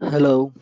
Hello.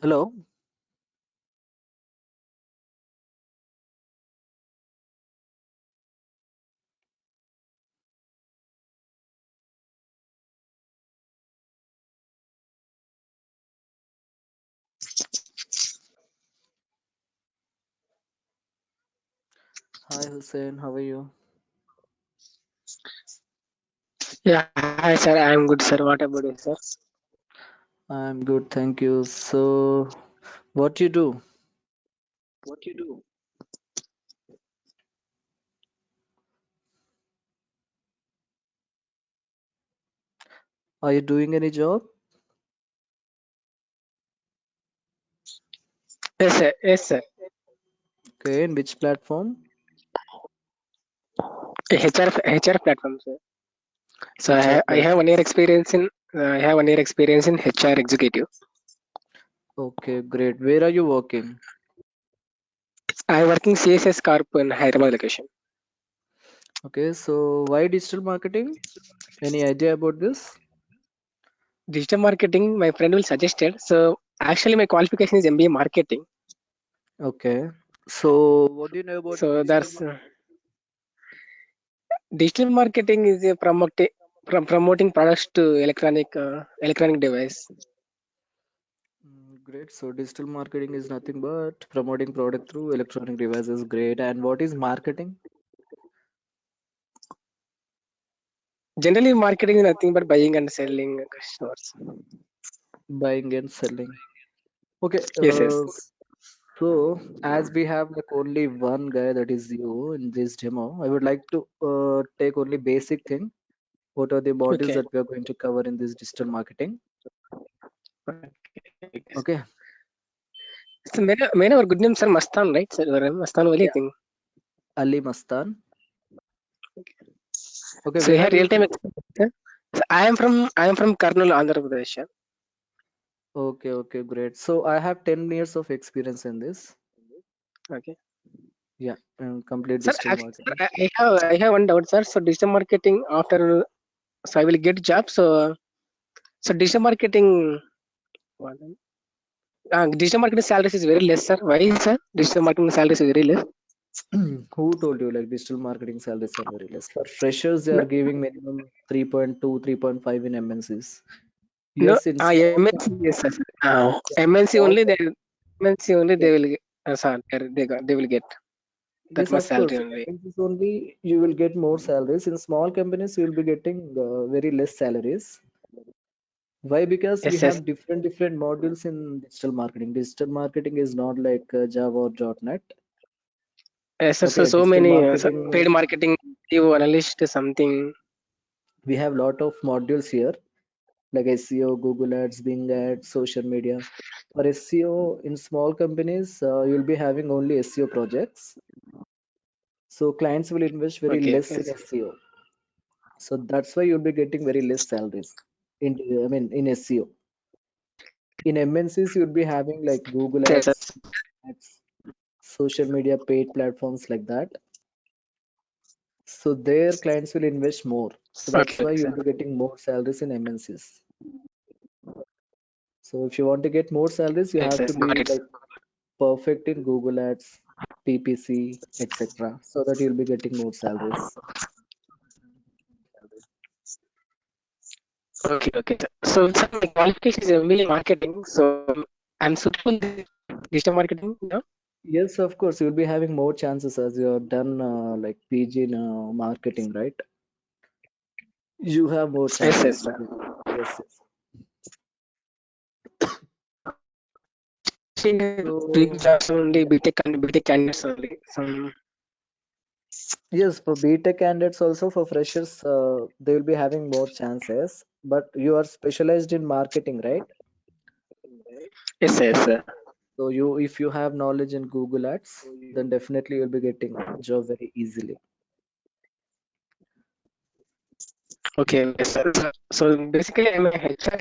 Hello. Hi Hussein, how are you? Yeah, hi sir. I'm good, sir. What about you, sir? I'm good, thank you. So, what you do? Are you doing any job? Yes, sir. Yes, sir. Okay, in which platform? HR platform, sir. So HR I have platform. 1 year experience in I have 1 year experience in HR executive. Okay, great. Where are you working? I working CSS Corp in Hyderabad location. Okay, so why digital marketing? Any idea about this? Digital marketing, my friend will suggested. So actually, my qualification is MBA marketing. Okay. So, what do you know about So digital that's marketing? digital marketing is a promoting products to electronic device. Great. So, digital marketing is nothing but promoting product through electronic devices. Great. And what is marketing? Generally, marketing is nothing but buying and selling customers. Buying and selling. Okay. Yes, yes. So, as we have like only one guy that is you in this demo, I would like to take only basic thing. What are the modules Okay. that we are going to cover in this digital marketing? Okay. Okay. So may I know our good name, sir? Masthan, right? Sir, your name Masthan only Yeah. thing. Ali Mastan. Okay. So you Where have are you real time from? experience. Sir? So I am from Karnool, Andhra Pradesh. Sir. Okay. Okay. Great. So I have 10 years of experience in this. Okay. Yeah. Complete Sir, digital actually, sir, marketing. I have one doubt, sir. So digital marketing after so I will get job. So digital marketing. Digital marketing salaries is very less, sir. Why, sir? Digital marketing salaries is very less. Who told you like digital marketing salaries are very less? For freshers, they No, are giving minimum 3.2, 3.5 in MNCs. no. Yes, in small MNC, companies. yes, sir. Yeah, in MNC small only they companies. MNC only Yeah. they will get, sir, they will get that Yes, much of salary course. In only. MNCs only you will get more salaries. In small companies, you will be getting very less salaries. Why? Because we Yes, yes. have different modules in digital marketing. Digital marketing is not like Java or .NET. Yes, sir. So Okay, so digital many marketing. paid marketing, SEO analyst, something. We have lot of modules here like SEO, Google Ads, Bing Ads, social media. For SEO in small companies, you'll be having only SEO projects. So clients will invest very Okay, less in yes, SEO. So that's why you'll be getting very less salaries in I mean in SEO. In MNCs, you'll be having like Google yes, Ads, yes. ads, social media paid platforms like that. So their clients will invest more. So that's Okay, why okay, you'll sir. be getting more salaries in MNCs. So if you want to get more salaries, you Yes, have to yes. Got be it. like perfect in Google Ads, PPC, etc. so that you'll be getting more salaries. Okay, okay, sir. So, sir, my qualification is MBA marketing. So, I'm suitable in digital marketing now. Yes, of course, you'll be having more chances as you have done like PG in marketing, right? You have more Yes, chances yes, to sir. get. Yes, yes. Big So jobs only, BTech candidates only. Some yes, for BTech candidates also for freshers, they will be having more chances. But you are specialized in marketing, right? yes, yes, sir. So you, if you have knowledge in Google Ads, then definitely you'll be getting job very easily. Okay, okay, sir. So basically, I'm a HR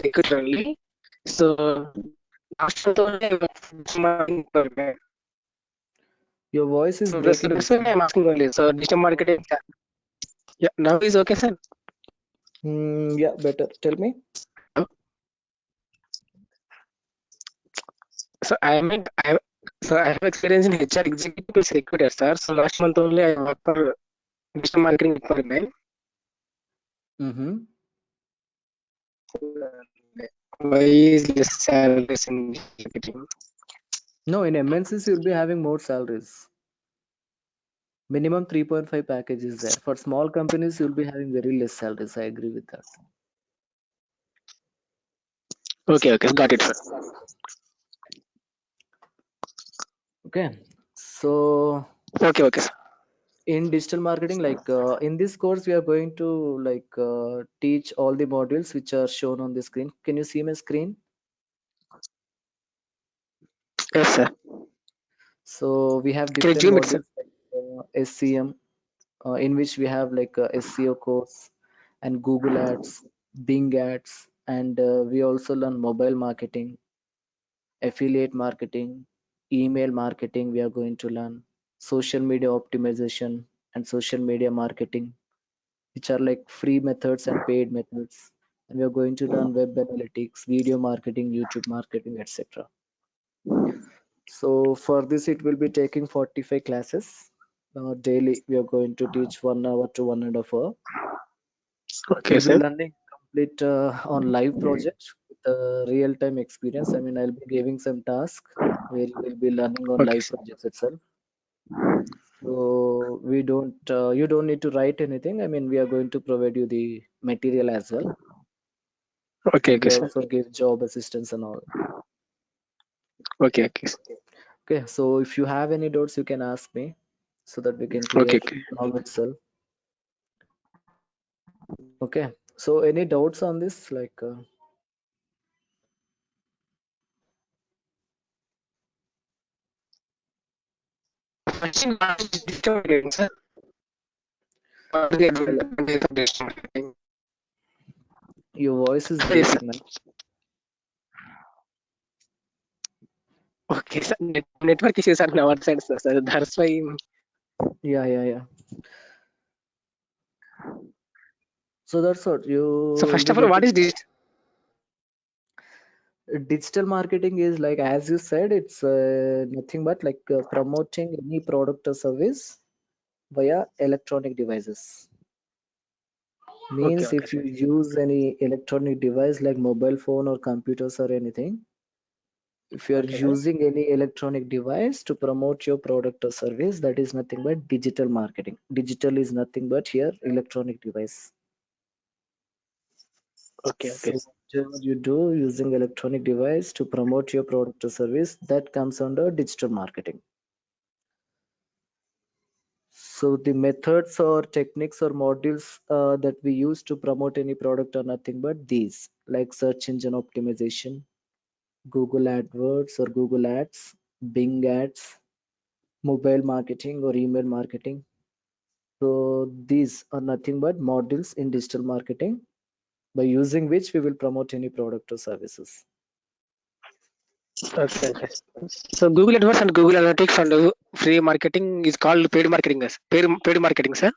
recruiter only. So last month only I'm marketing for me. Your voice is So breaking. that's why I'm asking only. So digital marketing. Yeah, now is okay, sir. Yeah, better. Tell me. So I have experience in HR executive plus recruiter, sir. So last month only I worked for digital marketing department. Mm-hmm. Why is less salaries in digital marketing? No, in MNCs you'll be having more salaries. Minimum 3.5 package is there. For small companies, you'll be having very less salaries. I agree with that. Okay, okay, got it, sir. Okay. So Okay, okay, sir. in digital marketing, like in this course, we are going to like teach all the modules which are shown on the screen. Can you see my screen? Yes, sir. So we have Can you different zoom it, sir? modules like SCM, in which we have like SEO course and Google Ads, Bing Ads, and we also learn mobile marketing, affiliate marketing, email marketing. We are going to learn social media optimization and social media marketing, which are like free methods and paid methods. And we are going to learn web analytics, video marketing, YouTube marketing, etc. So for this, it will be taking 45 classes. Daily, we are going to teach 1 hour to 1.5 hour. Okay, You'll be sir. learning complete on live project with real-time experience. I mean, I'll be giving some task where you will be learning on Okay, live sir. projects itself. So you don't need to write anything. I mean, we are going to provide you the material as well, Okay, and okay, we sir. also give job assistance and all. Okay, okay, sir. Okay, so if you have any doubts, you can ask me so that we can Okay, clear okay. now itself. Okay, so any doubts on this? Like, First thing, what is digital marketing, sir? What is the advantage of digital marketing? your voice is Yes, sir. breaking, man. Okay, sir. Network issues are on our side, sir. So that's why. Yeah, yeah, yeah. So that's what you So will first be of all, what getting. is digital? Digital marketing is like, as you said, it's nothing but like promoting any product or service via electronic devices. Okay, Means okay, if you sir. use any electronic device like mobile phone or computers or anything, if you are Okay, sir. using any electronic device to promote your product or service, that is nothing but digital marketing. Digital is nothing but here electronic device. Okay, okay, So sir. whatever you do using electronic device to promote your product or service, that comes under digital marketing. So the methods or techniques or modules that we use to promote any product are nothing but these, like search engine optimization, Google AdWords or Google Ads, Bing Ads, mobile marketing or email marketing. So these are nothing but modules in digital marketing by using which we will promote any product or services. Okay, okay. So Google AdWords and Google Analytics and free marketing is called paid marketing, sir. Paid marketing, sir.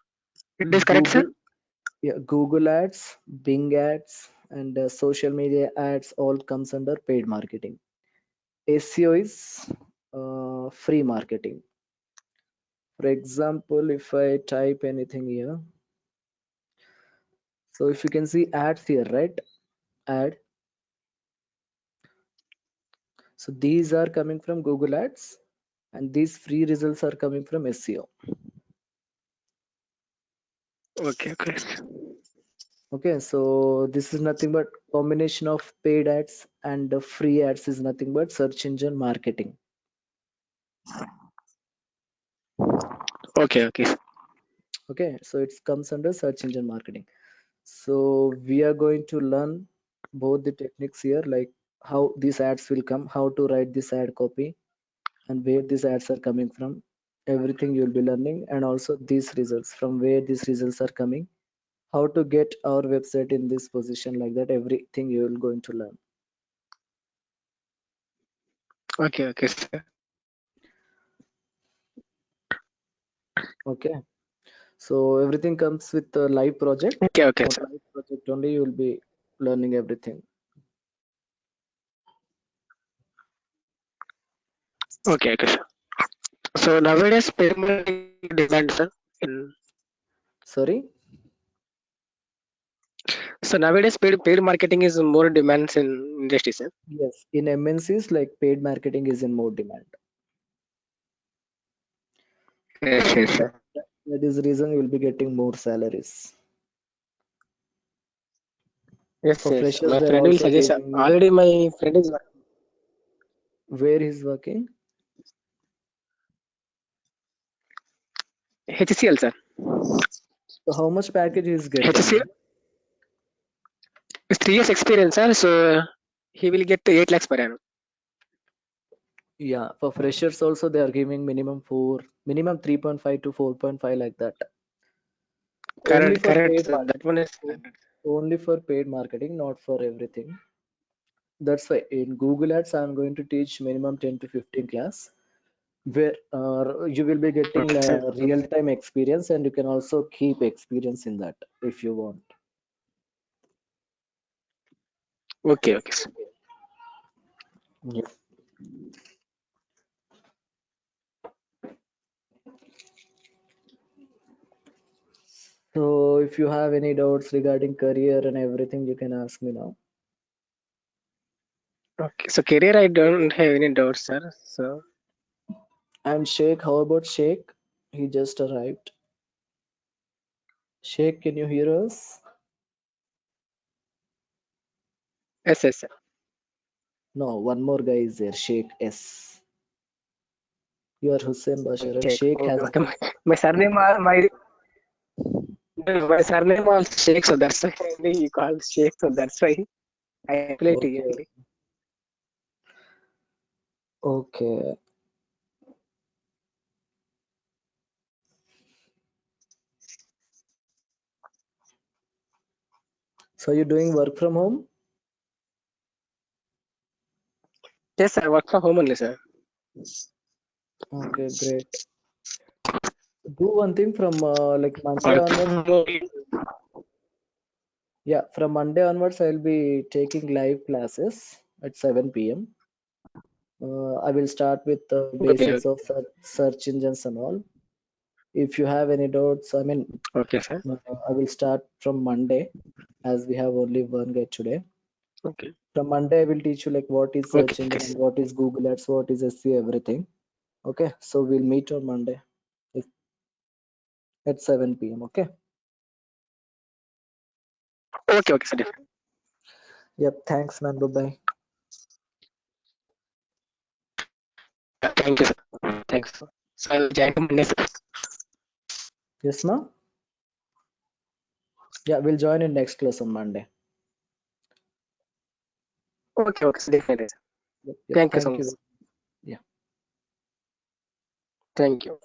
It is correct, sir. Google, yeah, Google Ads, Bing Ads, and social media ads all comes under paid marketing. SEO is free marketing. For example, if I type anything here, so if you can see ads here, right? Ad. So these are coming from Google Ads, and these free results are coming from SEO. Okay, okay. Okay, so this is nothing but combination of paid ads and free ads is nothing but search engine marketing. Okay, okay. Okay, so it comes under search engine marketing. So we are going to learn both the techniques here, like how these ads will come, how to write this ad copy, and where these ads are coming from. Everything you'll be learning, and also these results, from where these results are coming, how to get our website in this position, like that. Everything you will going to learn. Okay, okay, sir. Okay, so everything comes with a live project. Okay, okay, On sir. live project only you will be learning everything. Okay, okay, sir. So nowadays paid marketing demand, sir. In Sorry. so nowadays paid marketing is more demands in industry, sir. Yes, in MNCs, like paid marketing is in more demand. Yes, yes, sir. That is the reason you will be getting more salaries. Yes, For yes. freshers, My they're friend will also suggest. giving Already, my friend is where he's working. HCL, sir. So how much package he's HCL getting? is 3 years experience, sir. So he will get 8 lakhs per annum. Yeah, for freshers also they are giving minimum 3.5 to 4.5 like that. Only Correct, for correct, paid sir. That one is marketing. Only for paid marketing, not for everything. That's why in Google Ads, I'm going to teach minimum 10 to 15 class where you will be getting okay, sir. real-time experience and you can also keep experience in that if you want. Okay, okay, sir. Yeah. So if you have any doubts regarding career and everything, you can ask me now. Okay. So career, I don't have any doubts, sir. So And Sheikh, how about Sheikh? He just arrived. Sheikh, can you hear us? yes, yes, sir. No, one more guy is there, Sheikh S. You are Hussein Bashir, and Sheikh. Sheikh Okay, has okay. My surname, my surname also Sheikh, so that's why only you call Sheikh. So that's why I apply to you okay, only. okay. So you're doing work from home? Yes, sir. Work from home only, sir. Okay, great. Do one thing from like Monday Work from onwards. home only. Yeah, from Monday onwards, I'll be taking live classes at 7 p.m. I will start with the Okay, basics of search engines and all. If you have any doubts, I mean, okay, sir. I will start from Monday as we have only one guy today. Okay, From Monday, I will teach you like what is okay, search engine okay. and what is Google Ads, what is SEO, everything. Okay, so we'll meet on Monday if- at 7 p.m. Okay. Okay, okay, sir. Definitely. Yep. Thanks, man. Bye bye. Thank you, sir. Thanks. So I'll join Monday, sir. Yes, ma. Yeah, we'll join in next class on Monday. Okay, okay, sir. Definitely, sir. Yep. Yep. Thank you so Thank much. you. Yeah. Thank you.